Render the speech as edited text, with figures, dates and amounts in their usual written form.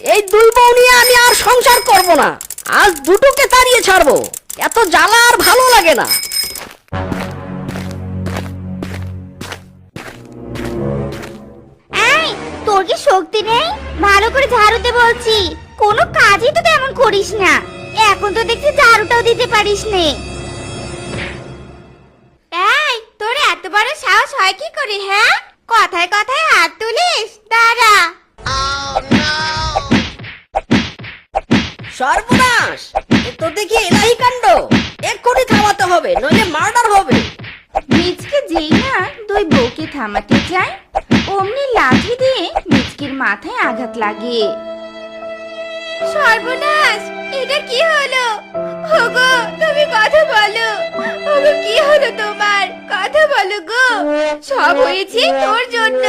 এই দুই বউ নিয়ে আমি আর সংসার করব না। আজ দুটোকে তাড়িয়ে ছাড়বো। এত জ্বালা আর ভালো লাগে না। এই, তোর কি শক্তি নেই? ভালো করে ঝাড়ুতে বলছি। কোনো কাজই তো তেমন করিস না। এখন তো দেখছি ঝাড়ুটাও দিতে পারিস নে। এই, তোর এত বড় সাহস হয় কি করে? হ্যাঁ, কথায় কথায় হাত তুলিস? দাঁড়া। সর্বনাশ, এ তো দেখি এলাহি কাণ্ড। এক্ষুনি থামাতে হবে, নইলে মার্ডার হবে। মিচকে যেই না দুই বউকে থামাতে যায়, অমনি লাঠি দিয়ে মিচকির মাথায় আঘাত লাগে। সর্বনাশ, এটা কি হলো? ওগো, তুমি কথা বলো। ওগো, কি হলো তোমার? কথা বলো গো। সব হয়েছে তোর জন্য।